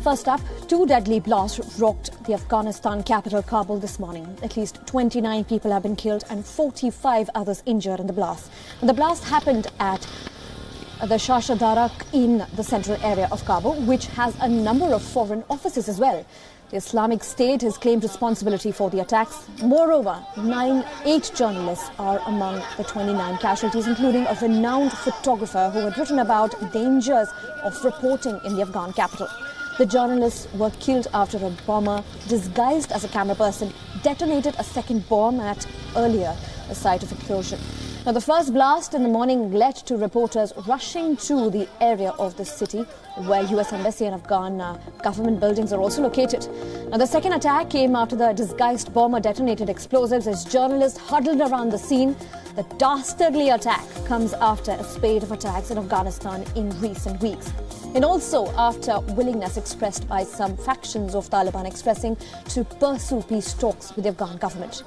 First up, two deadly blasts rocked the Afghanistan capital Kabul this morning. At least 29 people have been killed and 45 others injured in the blast. And the blast happened at the Shashadara in the central area of Kabul, which has a number of foreign offices as well. The Islamic State has claimed responsibility for the attacks. Moreover, 8 journalists are among the 29 casualties, including a renowned photographer who had written about dangers of reporting in the Afghan capital. The journalists were killed after a bomber disguised as a camera person detonated a second bomb at earlier a site of explosion. Now, the first blast in the morning led to reporters rushing to the area of the city where US Embassy and Afghan government buildings are also located. Now, the second attack came after the disguised bomber detonated explosives as journalists huddled around the scene. The dastardly attack comes after a spate of attacks in Afghanistan in recent weeks, and also after willingness expressed by some factions of Taliban expressing to pursue peace talks with the Afghan government.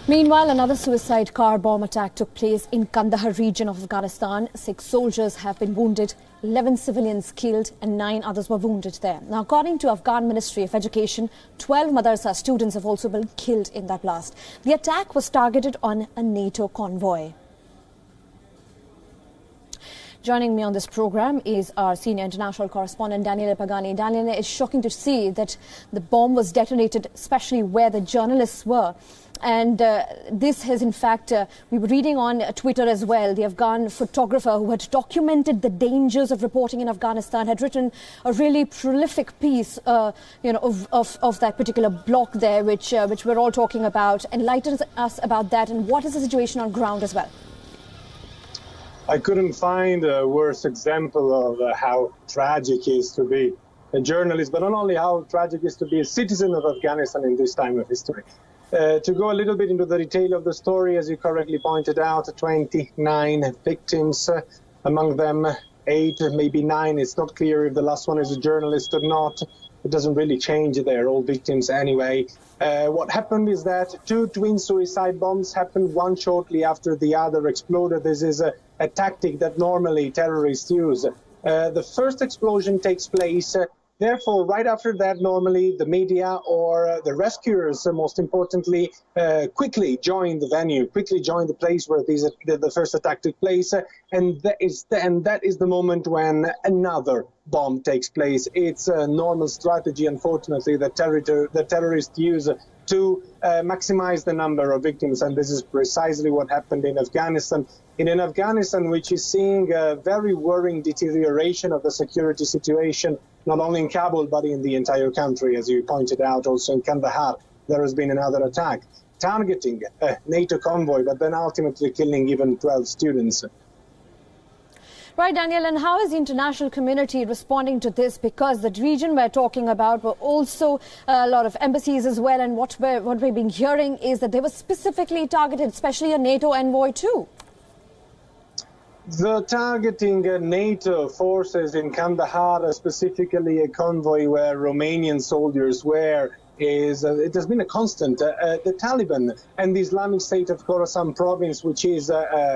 Meanwhile, another suicide car bomb attack took place in Kandahar region of Afghanistan. 6 soldiers have been wounded, 11 civilians killed and 9 others were wounded there. Now, according to Afghan Ministry of Education, 12 madrasa students have also been killed in that blast. The attack was targeted on a NATO convoy. Joining me on this program is our senior international correspondent, Daniel Pagani. Daniel, it's shocking to see that the bomb was detonated, especially where the journalists were. And this has, in fact, we were reading on Twitter as well, the Afghan photographer who had documented the dangers of reporting in Afghanistan had written a really prolific piece, of that particular block there, which we're all talking about. Enlighten us about that, and what is the situation on ground as well? I couldn't find a worse example of how tragic it is to be a journalist, but not only how tragic it is to be a citizen of Afghanistan in this time of history. To go a little bit into the detail of the story, as you correctly pointed out, 29 victims, among them 8, maybe 9. It's not clear if the last one is a journalist or not. It doesn't really change. They're all victims anyway. What happened is that 2 twin suicide bombs happened, one shortly after the other exploded. This is a tactic that normally terrorists use. The first explosion takes place. Therefore, right after that, normally the media or the rescuers, most importantly, quickly join the venue, quickly join the place where the first attack took place. And that is the moment when another bomb takes place. It's a normal strategy, unfortunately, that the terrorists use to maximize the number of victims. And this is precisely what happened in Afghanistan. In an Afghanistan which is seeing a very worrying deterioration of the security situation, not only in Kabul, but in the entire country. As you pointed out, also in Kandahar, there has been another attack targeting a NATO convoy, but then ultimately killing even 12 students. Right, Daniel, and how is the international community responding to this? Because the region we're talking about were also a lot of embassies as well, and what we've been hearing is that they were specifically targeted, especially a NATO envoy too. The targeting NATO forces in Kandahar, specifically a convoy where Romanian soldiers were, it has been a constant. The Taliban and the Islamic State of Khorasan province, which is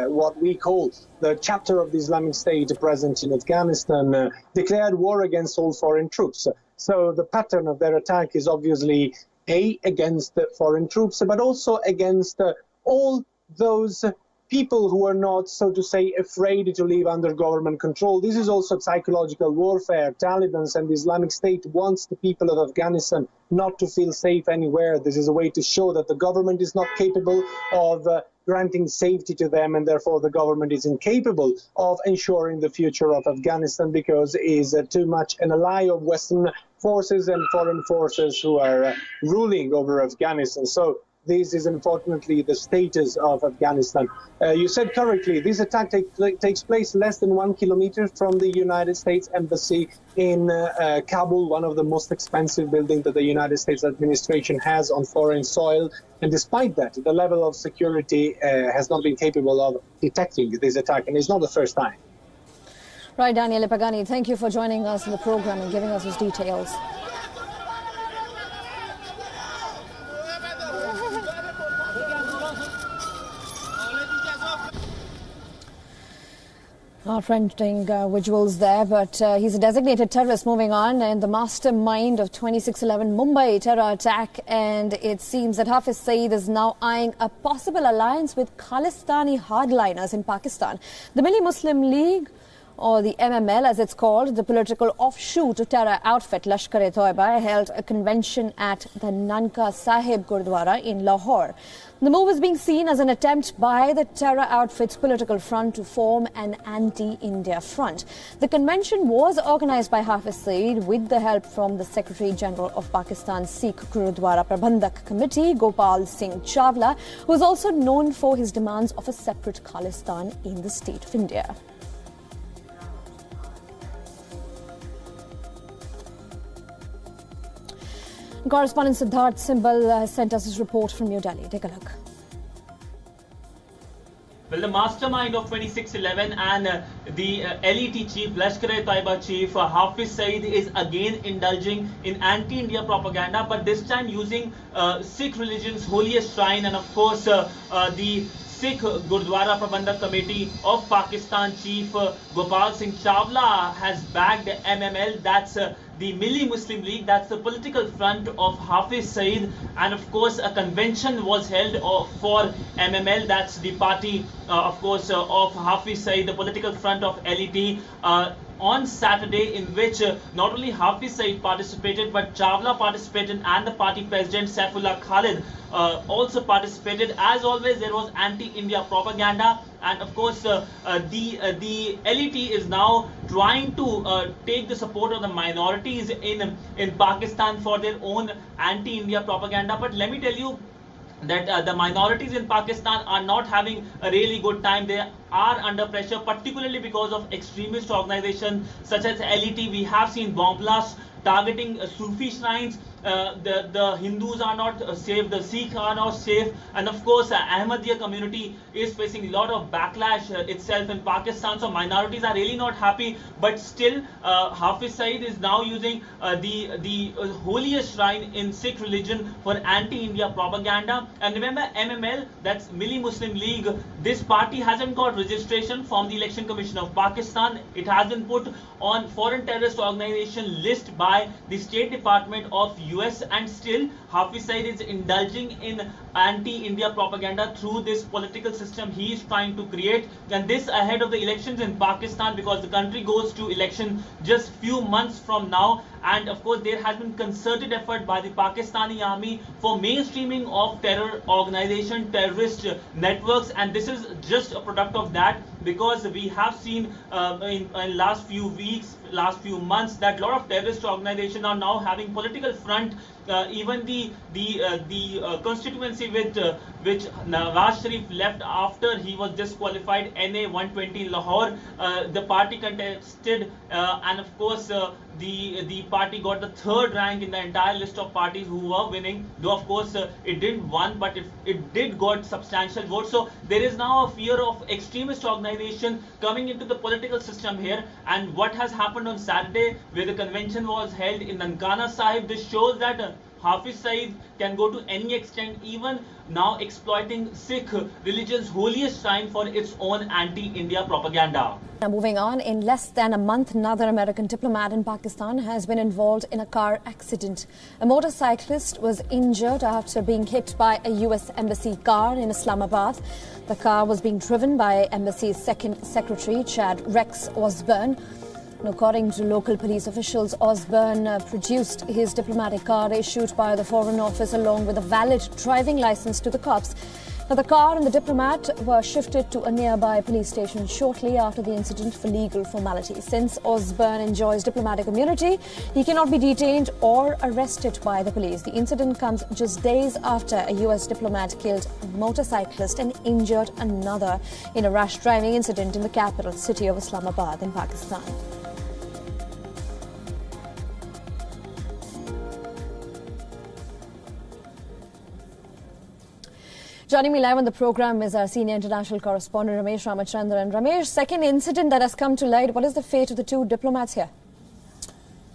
what we call the chapter of the Islamic State present in Afghanistan, declared war against all foreign troops. So the pattern of their attack is obviously against foreign troops, but also against all those people who are not, so to say, afraid to live under government control. This is also psychological warfare. Taliban and the Islamic State wants the people of Afghanistan not to feel safe anywhere. This is a way to show that the government is not capable of granting safety to them, and therefore the government is incapable of ensuring the future of Afghanistan because it is too much an ally of Western forces and foreign forces who are ruling over Afghanistan. So this is unfortunately the status of Afghanistan. You said correctly, this attack takes place less than 1 kilometer from the United States Embassy in Kabul, one of the most expensive buildings that the United States administration has on foreign soil. And despite that, the level of security has not been capable of detecting this attack, and it's not the first time. Right, Daniel Pagani, thank you for joining us in the program and giving us those details. Heart-rending visuals there, but he's a designated terrorist. Moving on, and the mastermind of 26/11 Mumbai terror attack, and it seems that Hafiz Saeed is now eyeing a possible alliance with Khalistani hardliners in Pakistan. The Milli Muslim League, or the MML as it's called, the political offshoot terror outfit Lashkar-e-Toiba, held a convention at the Nankana Sahib Gurdwara in Lahore. The move is being seen as an attempt by the terror outfit's political front to form an anti-India front. The convention was organised by Hafiz Saeed with the help from the Secretary General of Pakistan's Sikh Gurudwara Prabandhak Committee, Gopal Singh Chawla, who is also known for his demands of a separate Khalistan in the state of India. Correspondent Siddharth Simbal sent us his report from New Delhi. Take a look. Well, the mastermind of 26/11 and the LET chief, Lashkar-e-Toiba chief, Hafiz Saeed is again indulging in anti-India propaganda, but this time using Sikh religion's holiest shrine, and of course the Sikh Gurdwara Prabandhak Committee of Pakistan chief Gopal Singh Chawla has backed MML, that's the Milli Muslim League, that's the political front of Hafiz Saeed, and of course a convention was held for MML, that's the party of course of Hafiz Saeed, the political front of LET, on Saturday, in which not only Hafiz Saeed participated, but Chawla participated and the party president Saifullah Khalid also participated. As always, there was anti-India propaganda, and of course the LET is now trying to take the support of the minorities in Pakistan for their own anti-India propaganda. But let me tell you that the minorities in Pakistan are not having a really good time. They are under pressure, particularly because of extremist organizations such as LET. We have seen bomb blasts targeting Sufi shrines. The Hindus are not safe, the Sikhs are not safe, and of course Ahmadiyya community is facing a lot of backlash itself in Pakistan. So minorities are really not happy, but still Hafiz Saeed is now using the holiest shrine in Sikh religion for anti-India propaganda. And remember, MML, that's Milli Muslim League, this party hasn't got registration from the Election Commission of Pakistan. It has been put on foreign terrorist organization list by the State Department of US, and still Hafiz Saeed is indulging in anti-India propaganda through this political system he is trying to create, and this ahead of the elections in Pakistan, because the country goes to election just few months from now. And of course there has been concerted effort by the Pakistani army for mainstreaming of terror organization, terrorist networks, and this is just a product of that, because we have seen in last few weeks, last few months, that a lot of terrorist organizations are now having political front. Even the constituency which Nawaz Sharif left after he was disqualified, NA 120 Lahore, the party contested, and of course the party got the third rank in the entire list of parties who were winning, though of course it didn't won, but it did got substantial votes. So there is now a fear of extremist organization coming into the political system here. And what has happened on Saturday, where the convention was held in Nankana Sahib, this shows that Hafiz Saeed can go to any extent, even now exploiting Sikh religion's holiest shrine for its own anti-India propaganda. Now moving on, in less than a month, another American diplomat in Pakistan has been involved in a car accident. A motorcyclist was injured after being hit by a US embassy car in Islamabad. The car was being driven by embassy's second secretary, Chad Rex Osborne. According to local police officials, Osborne produced his diplomatic card issued by the Foreign Office along with a valid driving license to the cops. Now, the car and the diplomat were shifted to a nearby police station shortly after the incident for legal formalities. Since Osborne enjoys diplomatic immunity, he cannot be detained or arrested by the police. The incident comes just days after a US diplomat killed a motorcyclist and injured another in a rash driving incident in the capital city of Islamabad in Pakistan. Joining me live on the program is our senior international correspondent Ramesh Ramachandran. Ramesh, second incident that has come to light. What is the fate of the two diplomats here?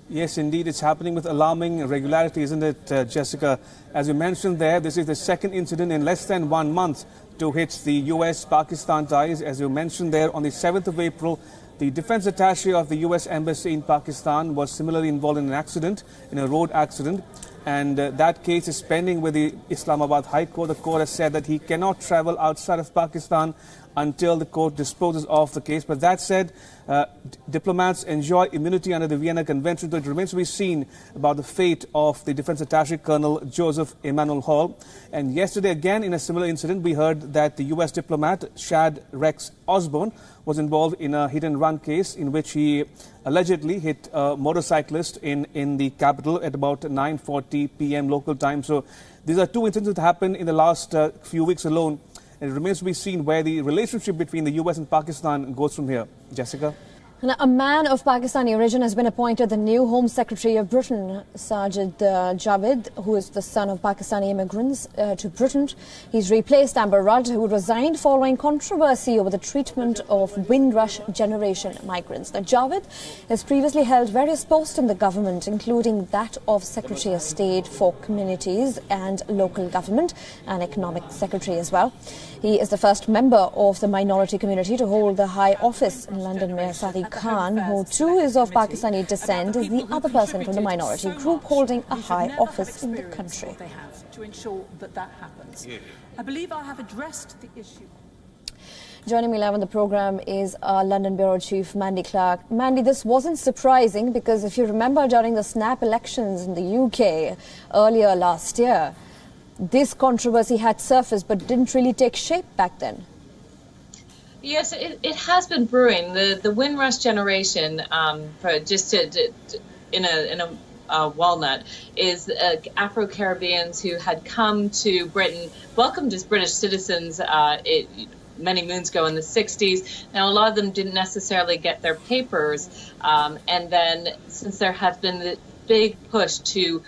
Yes, indeed, it's happening with alarming regularity, isn't it, Jessica? As you mentioned there, this is the second incident in less than 1 month to hit the US-Pakistan ties. As you mentioned there, on the 7th of April, The defense attaché of the U.S. Embassy in Pakistan was similarly involved in an accident, in a road accident, and that case is pending with the Islamabad High Court. The court has said that he cannot travel outside of Pakistan until the court disposes of the case. But that said, diplomats enjoy immunity under the Vienna Convention, so it remains to be seen about the fate of the defense attaché Colonel Joseph Emmanuel Hall. And yesterday, again, in a similar incident, we heard that the U.S. diplomat Shad Rex Osborne was involved in a hit-and-run case in which he allegedly hit a motorcyclist in the capital at about 9:40 p.m. local time. So these are two incidents that happened in the last few weeks alone. And it remains to be seen where the relationship between the U.S. and Pakistan goes from here. Jessica? And a man of Pakistani origin has been appointed the new Home Secretary of Britain, Sajid Javid, who is the son of Pakistani immigrants to Britain. He's replaced Amber Rudd, who resigned following controversy over the treatment of Windrush generation migrants. Now, Javid has previously held various posts in the government, including that of Secretary of State for Communities and Local Government and Economic Secretary as well. He is the first member of the minority community to hold the high office in London. Mayor Sadiq Khan, who too is of Pakistani descent, is the other person from the minority group holding a high office in the country. To ensure that that happens. I believe I have addressed the issue. Joining me live on the programme is our London Bureau Chief, Mandy Clark. Mandy, this wasn't surprising because if you remember during the snap elections in the UK earlier last year, this controversy had surfaced but didn't really take shape back then. Yes, it has been brewing. The Windrush generation, in a walnut, is Afro-Caribbeans who had come to Britain, welcomed as British citizens many moons ago in the 60s. Now, a lot of them didn't necessarily get their papers, and then since there has been the big push to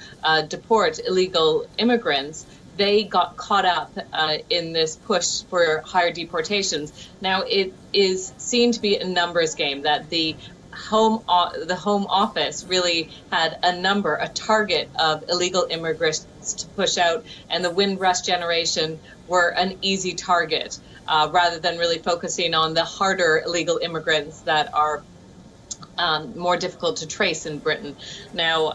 deport illegal immigrants, they got caught up in this push for higher deportations. Now, it is seen to be a numbers game, that the Home Office really had a target of illegal immigrants to push out, and the Windrush generation were an easy target, rather than really focusing on the harder illegal immigrants that are more difficult to trace in Britain. Now,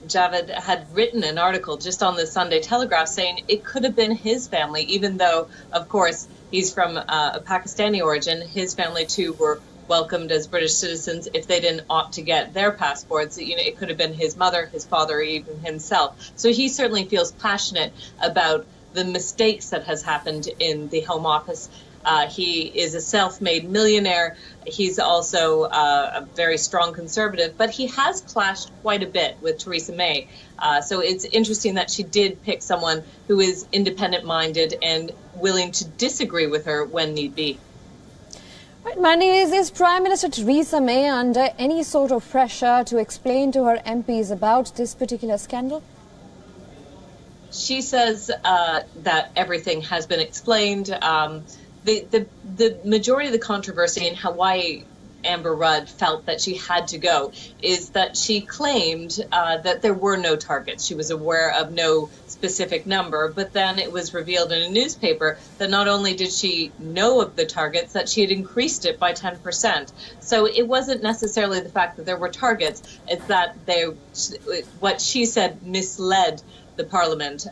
Javid had written an article just on the Sunday Telegraph saying it could have been his family, even though, of course, he's from a Pakistani origin. His family, too, were welcomed as British citizens if they didn't opt to get their passports. You know, it could have been his mother, his father, or even himself. So he certainly feels passionate about the mistakes that has happened in the Home Office. He is a self-made millionaire. He's also a very strong conservative, but he has clashed quite a bit with Theresa May. So it's interesting that she did pick someone who is independent-minded and willing to disagree with her when need be. Right, Mandy, is Prime Minister Theresa May under any sort of pressure to explain to her MPs about this particular scandal? She says that everything has been explained. The majority of the controversy in Hawaii, Amber Rudd felt that she had to go, is that she claimed that there were no targets. She was aware of no specific number, but then it was revealed in a newspaper that not only did she know of the targets, that she had increased it by 10%. So it wasn't necessarily the fact that there were targets, it's that what she said misled the Parliament.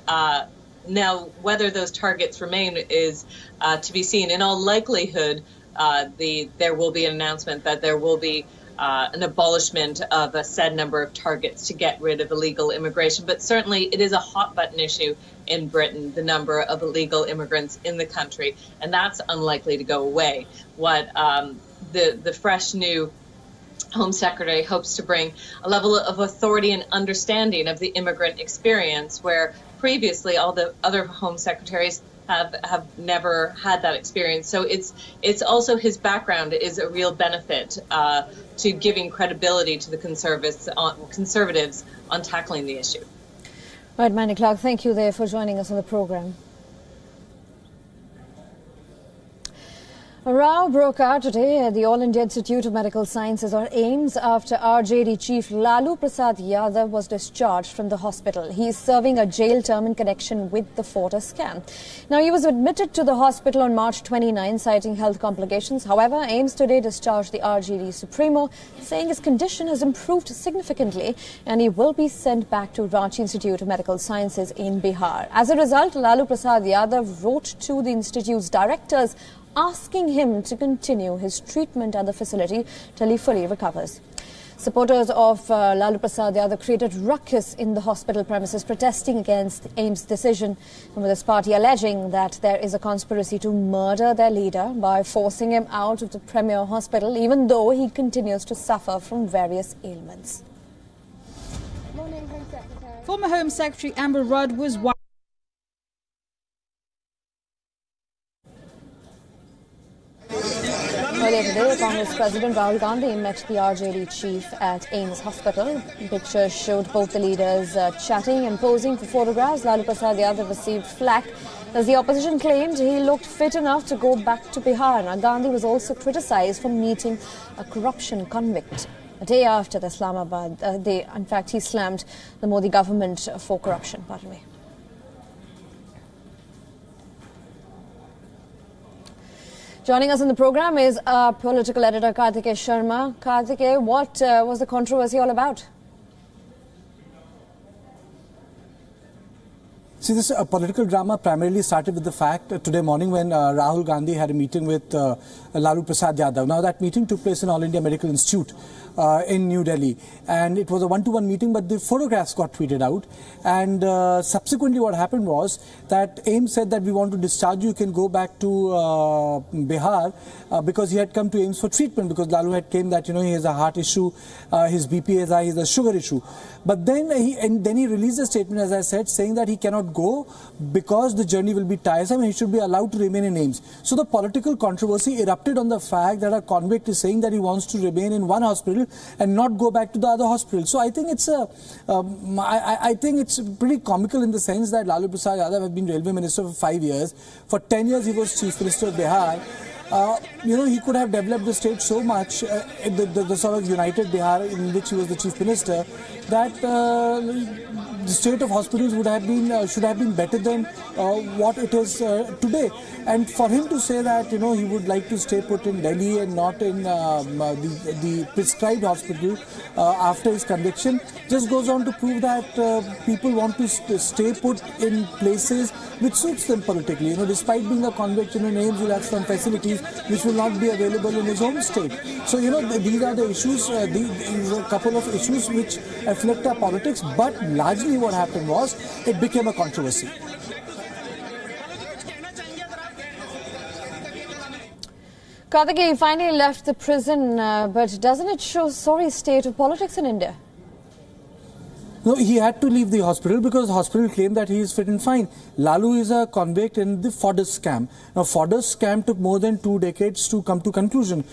Now, whether those targets remain is to be seen. In all likelihood, there will be an announcement that there will be an abolishment of a said number of targets to get rid of illegal immigration. But certainly it is a hot-button issue in Britain, the number of illegal immigrants in the country, and that's unlikely to go away. What the fresh new Home Secretary hopes to bring a level of authority and understanding of the immigrant experience, where previously all the other Home Secretaries have never had that experience. So it's also his background is a real benefit to giving credibility to the conservatives on tackling the issue. Right, Mandy Clark, thank you there for joining us on the programme. A row broke out today at the All India Institute of Medical Sciences, or AIIMS, after RJD chief Lalu Prasad Yadav was discharged from the hospital. He is serving a jail term in connection with the Fortis scam. Now, he was admitted to the hospital on March 29, citing health complications. However, AIIMS today discharged the RJD Supremo, saying his condition has improved significantly and he will be sent back to Ranchi Institute of Medical Sciences in Bihar. As a result, Lalu Prasad Yadav wrote to the institute's directors asking him to continue his treatment at the facility till he fully recovers. Supporters of Lalu Prasad Yadav created ruckus in the hospital premises, protesting against AIIMS' decision, and with his party alleging that there is a conspiracy to murder their leader by forcing him out of the premier hospital, even though he continues to suffer from various ailments. Former Home Secretary Amber Rudd was Earlier today, Congress President Rahul Gandhi met the RJD chief at AIIMS Hospital. Pictures showed both the leaders chatting and posing for photographs. Lalu Prasad Yadav received flack as the opposition claimed he looked fit enough to go back to Bihar. Now, Gandhi was also criticised for meeting a corruption convict. A day after the Islamabad, in fact, he slammed the Modi government for corruption. Pardon me. Joining us in the program is our political editor Karthikeya Sharma. Karthikeya, what was the controversy all about? See, this political drama primarily started with the fact today morning when Rahul Gandhi had a meeting with Lalu Prasad Yadav. Now, that meeting took place in All India Medical Institute in New Delhi, and it was a one-to-one meeting, but the photographs got tweeted out, and subsequently what happened was that AIIMS said that we want to discharge you, you can go back to Bihar, because he had come to AIIMS for treatment, because Lalu had claimed that, he has a heart issue, his BP is high, he has a sugar issue. But then he released a statement, as I said, saying that he cannot go because the journey will be tiresome and he should be allowed to remain in AIIMS. So the political controversy erupted on the fact that a convict is saying that he wants to remain in one hospital and not go back to the other hospital. So I think it's I think it's pretty comical in the sense that Lalu Prasad Yadav has been Railway Minister for 5 years. For 10 years he was Chief Minister of Bihar. He could have developed the state so much, the sort of united Bihar in which he was the Chief Minister, that the state of hospitals would have been should have been better than what it is today. And for him to say that he would like to stay put in Delhi and not in the prescribed hospital after his conviction just goes on to prove that people want to stay put in places which suits them politically. Despite being a convict, AIIMS will have some facilities which will not be available in his home state. So these are the issues. These are a couple of issues which affect our politics. But largely, what happened was it became a controversy. Karthikeya, he finally left the prison, but doesn't it show sorry state of politics in India? No, he had to leave the hospital because the hospital claimed that he is fit and fine. Lalu is a convict in the Fortis scam. Now, Fortis scam took more than 2 decades to come to conclusion.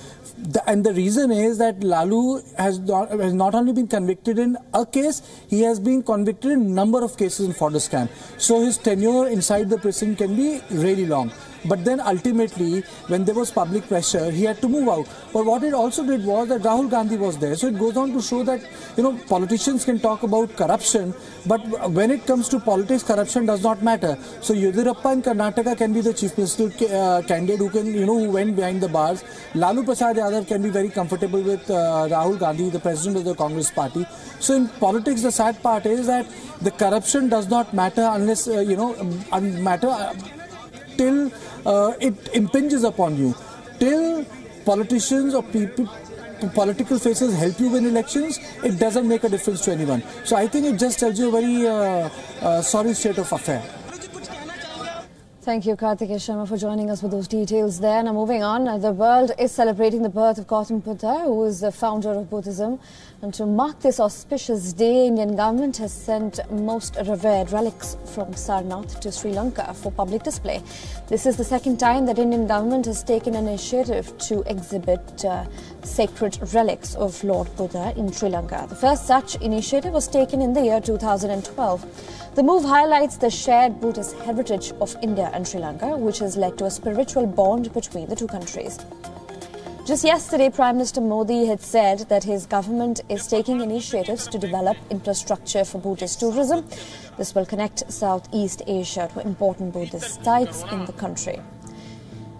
And the reason is that Lalu has not only been convicted in a case, he has been convicted in a number of cases in Fortis scam. So his tenure inside the prison can be really long. But then ultimately, when there was public pressure, he had to move out. But what it also did was that Rahul Gandhi was there. So it goes on to show that, politicians can talk about corruption, but when it comes to politics, corruption does not matter. So Yediyurappa in Karnataka can be the chief minister candidate who can, who went behind the bars. Lalu Prasad Yadav can be very comfortable with Rahul Gandhi, the president of the Congress party. So in politics, the sad part is that the corruption does not matter unless, till it impinges upon you. Till politicians or political faces help you win elections, it doesn't make a difference to anyone. So I think it just tells you a very sorry state of affair. Thank you, Karthikeya Sharma, for joining us with those details there. Now, moving on, the world is celebrating the birth of Gautam Buddha, who is the founder of Buddhism. And to mark this auspicious day, Indian government has sent most revered relics from Sarnath to Sri Lanka for public display. This is the second time that Indian government has taken an initiative to exhibit sacred relics of Lord Buddha in Sri Lanka. The first such initiative was taken in the year 2012. The move highlights the shared Buddhist heritage of India and Sri Lanka, which has led to a spiritual bond between the two countries. Just yesterday, Prime Minister Modi had said that his government is taking initiatives to develop infrastructure for Buddhist tourism. This will connect Southeast Asia to important Buddhist sites in the country.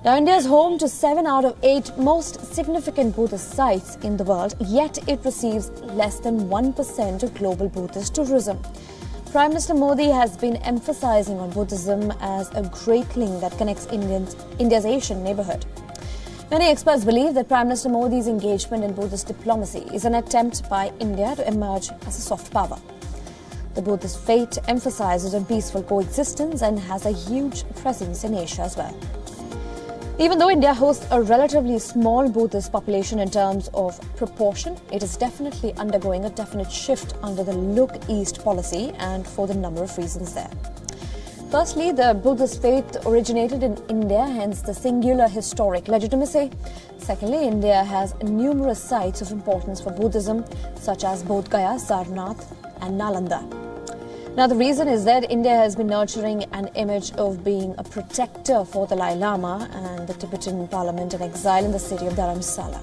Now, India is home to 7 out of 8 most significant Buddhist sites in the world, yet it receives less than 1% of global Buddhist tourism. Prime Minister Modi has been emphasizing on Buddhism as a great link that connects India's Asian neighborhood. Many experts believe that Prime Minister Modi's engagement in Buddhist diplomacy is an attempt by India to emerge as a soft power. The Buddhist faith emphasizes on peaceful coexistence and has a huge presence in Asia as well. Even though India hosts a relatively small Buddhist population in terms of proportion, it is definitely undergoing a definite shift under the Look East policy and for the number of reasons there. Firstly, the Buddhist faith originated in India, hence the singular historic legitimacy. Secondly, India has numerous sites of importance for Buddhism, such as Bodh Gaya, Sarnath and Nalanda. Now, the reason is that India has been nurturing an image of being a protector for the Dalai Lama and the Tibetan parliament in exile in the city of Dharamsala.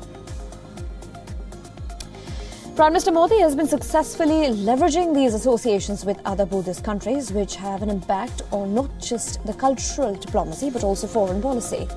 Prime Minister Modi has been successfully leveraging these associations with other Buddhist countries, which have an impact on not just the cultural diplomacy but also foreign policy.